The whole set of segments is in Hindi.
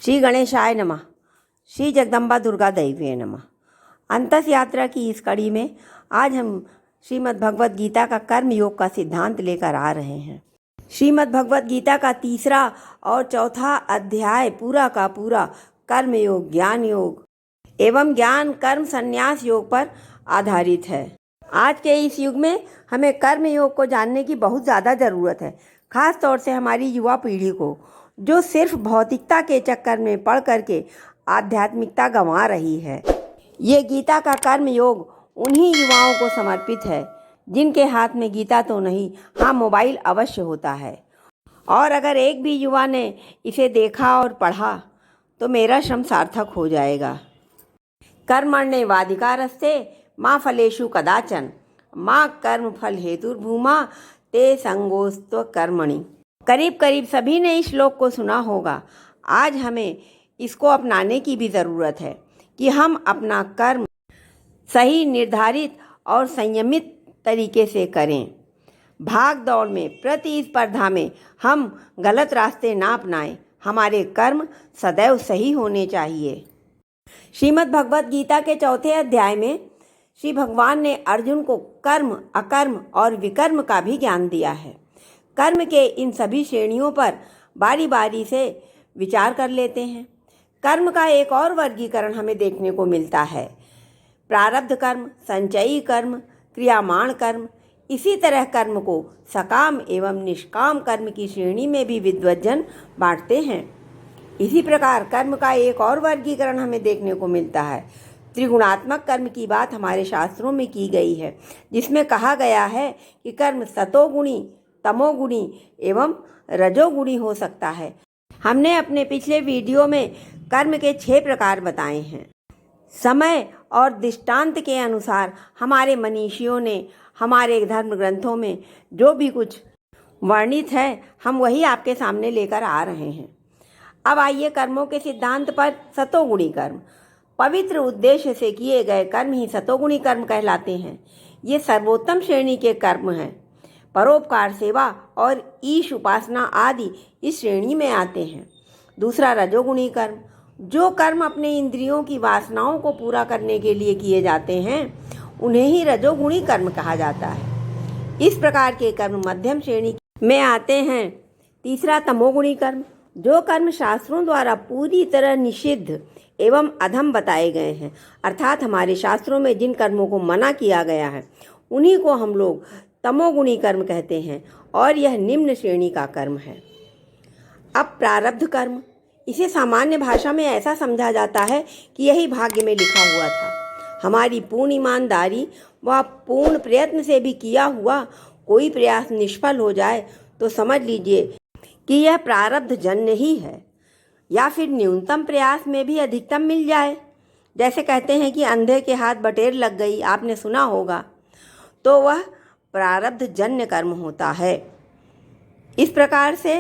श्री गणेशाय नमः। श्री जगदम्बा दुर्गा दैवे नमः। अंतस यात्रा की इस कड़ी में आज हम श्रीमद् भगवत गीता का कर्म योग का सिद्धांत लेकर आ रहे हैं। श्रीमद् भगवत गीता का तीसरा और चौथा अध्याय पूरा का पूरा कर्म योग, ज्ञान योग एवं ज्ञान कर्म संन्यास योग पर आधारित है। आज के इस युग में हमें कर्म योग को जानने की बहुत ज़्यादा ज़रूरत है, खास तौर से हमारी युवा पीढ़ी को, जो सिर्फ भौतिकता के चक्कर में पड़ करके आध्यात्मिकता गंवा रही है। ये गीता का कर्म योग उन्हीं युवाओं को समर्पित है जिनके हाथ में गीता तो नहीं, हाँ मोबाइल अवश्य होता है। और अगर एक भी युवा ने इसे देखा और पढ़ा तो मेरा श्रम सार्थक हो जाएगा। कर्मण्येवाधिकारस्ते माँ फलेषु कदाचन माँ कर्म फल हेतुर्भूमा ते संगोस्त्व कर्मणि। करीब करीब सभी ने इस श्लोक को सुना होगा। आज हमें इसको अपनाने की भी ज़रूरत है कि हम अपना कर्म सही, निर्धारित और संयमित तरीके से करें। भाग दौड़ में, प्रतिस्पर्धा में हम गलत रास्ते ना अपनाएं। हमारे कर्म सदैव सही होने चाहिए। श्रीमद् भगवत गीता के चौथे अध्याय में श्री भगवान ने अर्जुन को कर्म, अकर्म और विकर्म का भी ज्ञान दिया है। कर्म के इन सभी श्रेणियों पर बारी बारी से विचार कर लेते हैं। कर्म का एक और वर्गीकरण हमें देखने को मिलता है, प्रारब्ध कर्म, संचयी कर्म, क्रियामाण कर्म। इसी तरह कर्म को सकाम एवं निष्काम कर्म की श्रेणी में भी विद्वज्जन बांटते हैं। इसी प्रकार कर्म का एक और वर्गीकरण हमें देखने को मिलता है, त्रिगुणात्मक कर्म की बात हमारे शास्त्रों में की गई है, जिसमें कहा गया है कि कर्म सतोगुणी, तमोगुणी एवं रजोगुणी हो सकता है। हमने अपने पिछले वीडियो में कर्म के 6 प्रकार बताए हैं। समय और दृष्टांत के अनुसार हमारे मनीषियों ने हमारे धर्म ग्रंथों में जो भी कुछ वर्णित है, हम वही आपके सामने लेकर आ रहे हैं। अब आइए कर्मों के सिद्धांत पर। सतोगुणी कर्म, पवित्र उद्देश्य से किए गए कर्म ही सतोगुणी कर्म कहलाते हैं। ये सर्वोत्तम श्रेणी के कर्म हैं। परोपकार, सेवा और ईश उपासना आदि इस श्रेणी में आते हैं। दूसरा रजोगुणी कर्म, जो कर्म अपने इंद्रियों की वासनाओं को पूरा करने के लिए किए जाते हैं, उन्हें ही रजोगुणी कर्म कहा जाता है। इस प्रकार के कर्म मध्यम श्रेणी में आते हैं। तीसरा तमोगुणी कर्म, जो कर्म शास्त्रों द्वारा पूरी तरह निषिद्ध एवं अधम बताए गए हैं, अर्थात हमारे शास्त्रों में जिन कर्मों को मना किया गया है उन्हीं को हम लोग तमोगुणी कर्म कहते हैं और यह निम्न श्रेणी का कर्म है। अब प्रारब्ध कर्म, इसे सामान्य भाषा में ऐसा समझा जाता है कि यही भाग्य में लिखा हुआ था। हमारी पूर्ण ईमानदारी व पूर्ण प्रयत्न से भी किया हुआ कोई प्रयास निष्फल हो जाए तो समझ लीजिए कि यह प्रारब्ध जन्य ही है, या फिर न्यूनतम प्रयास में भी अधिकतम मिल जाए। जैसे कहते हैं कि अंधे के हाथ बटेर लग गई, आपने सुना होगा, तो वह प्रारब्ध जन्य कर्म होता है। इस प्रकार से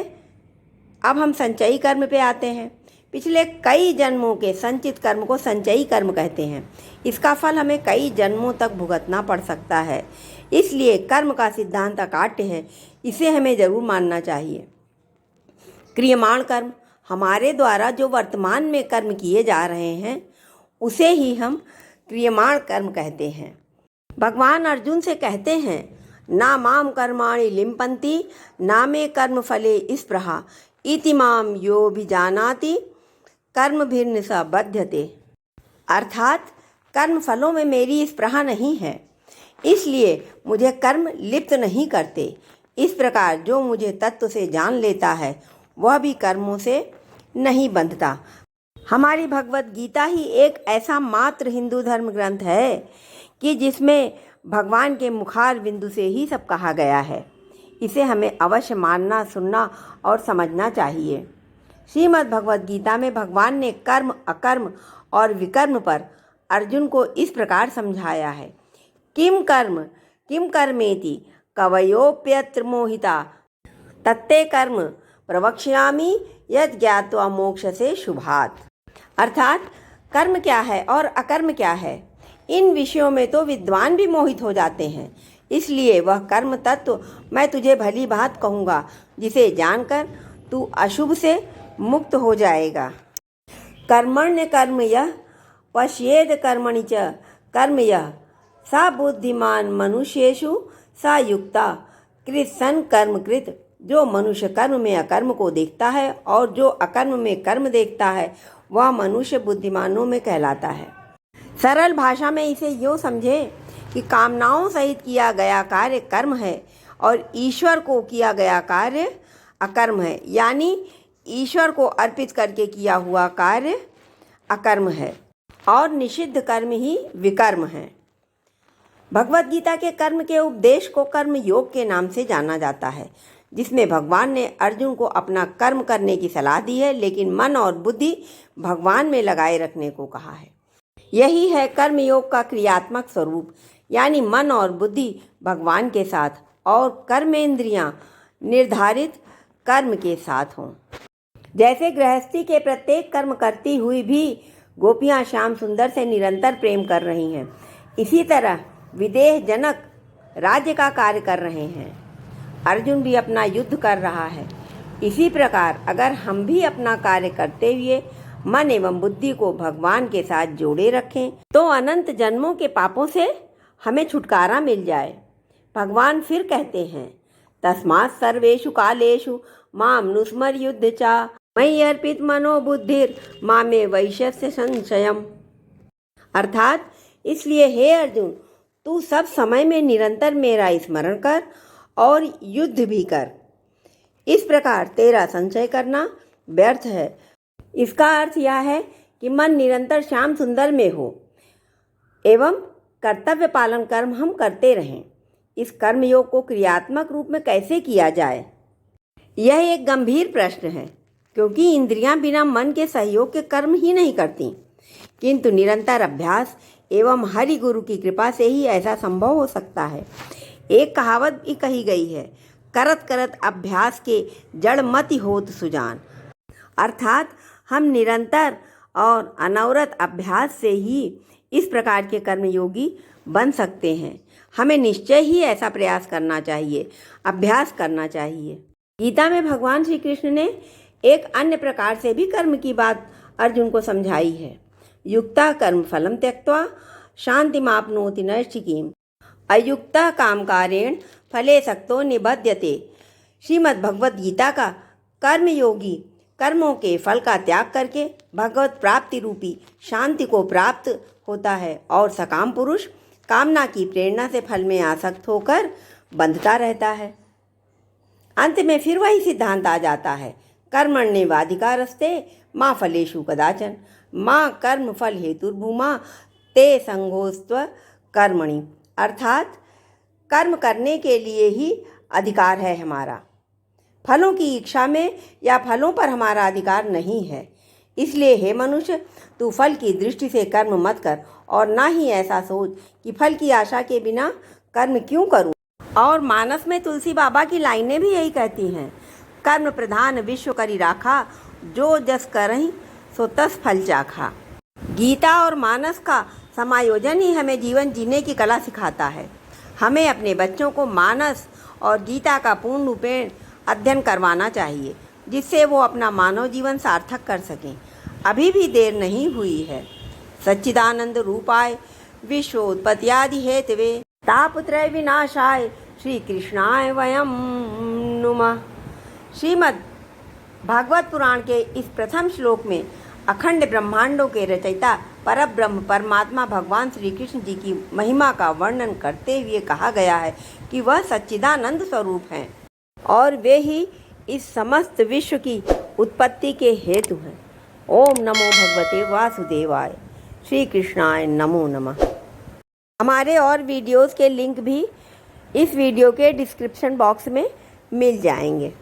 अब हम संचयी कर्म पे आते हैं। पिछले कई जन्मों के संचित कर्म को संचयी कर्म कहते हैं। इसका फल हमें कई जन्मों तक भुगतना पड़ सकता है। इसलिए कर्म का सिद्धांत अकाट्य है, इसे हमें जरूर मानना चाहिए। क्रियमाण कर्म, हमारे द्वारा जो वर्तमान में कर्म किए जा रहे हैं उसे ही हम क्रियमाण कर्म कहते हैं। भगवान अर्जुन से कहते हैं, ना माम कर्माणि लिम्पन्ति ना मे कर्म फले स्पृहा इति माम यो भिजानाति कर्म भिन्न स बध्यते। अर्थात कर्म फलों में मेरी स्पृहा नहीं है, इसलिए मुझे कर्म लिप्त नहीं करते। इस प्रकार जो मुझे तत्व से जान लेता है वह भी कर्मों से नहीं बंधता। हमारी भगवत गीता ही एक ऐसा मात्र हिंदू धर्म ग्रंथ है कि जिसमें भगवान के मुखार बिंदु से ही सब कहा गया है। इसे हमें अवश्य मानना, सुनना और समझना चाहिए। श्रीमद् भगवत गीता में भगवान ने कर्म, अकर्म और विकर्म पर अर्जुन को इस प्रकार समझाया है, किम कर्म किम कर्मेति कवयोप्यत्र मोहिता तत्ते कर्म प्रवक्ष्यामि यत् ज्ञात्वा मोक्षसे शुभात्। अर्थात कर्म क्या है और अकर्म क्या है, इन विषयों में तो विद्वान भी मोहित हो जाते हैं। इसलिए वह कर्म तत्व मैं तुझे भली बात कहूँगा, जिसे जानकर तू अशुभ से मुक्त हो जाएगा। कर्मण्य कर्म यः पश्येद कर्मणि च कर्म यः सा बुद्धिमान मनुष्येषु सा युक्ता कृत्सन कर्म कृत। जो मनुष्य कर्म में अकर्म को देखता है और जो अकर्म में कर्म देखता है वह मनुष्य बुद्धिमानों में कहलाता है। सरल भाषा में इसे यूँ समझे कि कामनाओं सहित किया गया कार्य कर्म है और ईश्वर को किया गया कार्य अकर्म है, यानी ईश्वर को अर्पित करके किया हुआ कार्य अकर्म है और निषिद्ध कर्म ही विकर्म है। भगवत गीता के कर्म के उपदेश को कर्म योग के नाम से जाना जाता है, जिसमें भगवान ने अर्जुन को अपना कर्म करने की सलाह दी है, लेकिन मन और बुद्धि भगवान में लगाए रखने को कहा है। यही है कर्म योग का क्रियात्मक स्वरूप, यानी मन और बुद्धि भगवान के साथ और कर्मेंद्रियां निर्धारित कर्म के साथ हों। जैसे गृहस्थी के प्रत्येक कर्म करती हुई भी गोपियां श्याम सुंदर से निरंतर प्रेम कर रही हैं, इसी तरह विदेह जनक राज्य का कार्य कर रहे हैं। अर्जुन भी अपना युद्ध कर रहा है। इसी प्रकार अगर हम भी अपना कार्य करते हुए मन एवं बुद्धि को भगवान के साथ जोड़े रखें तो अनंत जन्मों के पापों से हमें छुटकारा मिल जाए। भगवान फिर कहते हैं, तस्मात् सर्वेषु कालेषु माम नुस्मर युद्ध चा मयि अर्पित मनोबुद्धिर मामे वैश्यस्य संशयम्। अर्थात इसलिए हे अर्जुन, तू सब समय में निरंतर मेरा स्मरण कर और युद्ध भी कर। इस प्रकार तेरा संशय करना व्यर्थ है। इसका अर्थ यह है कि मन निरंतर श्याम सुंदर में हो एवं कर्तव्य पालन कर्म हम करते रहें। इस कर्म योग को क्रियात्मक रूप में कैसे किया जाए, यह एक गंभीर प्रश्न है, क्योंकि इंद्रियां बिना मन के सहयोग के कर्म ही नहीं करती, किंतु निरंतर अभ्यास एवं हरि गुरु की कृपा से ही ऐसा संभव हो सकता है। एक कहावत भी कही गई है, करत करत अभ्यास के जड़ मति होत सुजान। अर्थात हम निरंतर और अनवरत अभ्यास से ही इस प्रकार के कर्मयोगी बन सकते हैं। हमें निश्चय ही ऐसा प्रयास करना चाहिए, अभ्यास करना चाहिए। गीता में भगवान श्री कृष्ण ने एक अन्य प्रकार से भी कर्म की बात अर्जुन को समझाई है। युक्ता कर्म फलम त्यक्त्वा शांतिमाप्नोति नैष्ठिकीम् अयुक्ता कामकारेण फले सक्तो निबध्यते। श्रीमद् भगवत गीता का कर्मयोगी कर्मों के फल का त्याग करके भगवत प्राप्ति रूपी शांति को प्राप्त होता है और सकाम पुरुष कामना की प्रेरणा से फल में आसक्त होकर बंधता रहता है। अंत में फिर वही सिद्धांत आ जाता है, कर्मण्येवाधिकारस्ते माँ फलेषु कदाचन माँ कर्म फल हेतुर्भूमा ते संगोस्त्व कर्मणि। अर्थात कर्म करने के लिए ही अधिकार है हमारा, फलों की इच्छा में या फलों पर हमारा अधिकार नहीं है। इसलिए हे मनुष्य, तू फल की दृष्टि से कर्म मत कर और ना ही ऐसा सोच कि फल की आशा के बिना कर्म क्यों करूं। और मानस में तुलसी बाबा की लाइनें भी यही कहती हैं, कर्म प्रधान विश्व करी राखा जो जस करहीं सो तस फल चाखा। गीता और मानस का समायोजन ही हमें जीवन जीने की कला सिखाता है। हमें अपने बच्चों को मानस और गीता का पूर्ण रूपेण अध्ययन करवाना चाहिए, जिससे वो अपना मानव जीवन सार्थक कर सकें। अभी भी देर नहीं हुई है। सच्चिदानंद रूपाय विश्वोत्पत्त्यादि हेतवे तापत्रय विनाशाय श्री कृष्णाय वयं नुमः। श्रीमद् भागवत पुराण के इस प्रथम श्लोक में अखंड ब्रह्मांडों के रचयिता परब्रह्म परमात्मा भगवान श्री कृष्ण जी की महिमा का वर्णन करते हुए कहा गया है कि वह सच्चिदानंद स्वरूप हैं और वे ही इस समस्त विश्व की उत्पत्ति के हेतु हैं। ओम नमो भगवते वासुदेवाय। श्री कृष्णाय नमो नमः। हमारे और वीडियोस के लिंक भी इस वीडियो के डिस्क्रिप्शन बॉक्स में मिल जाएंगे।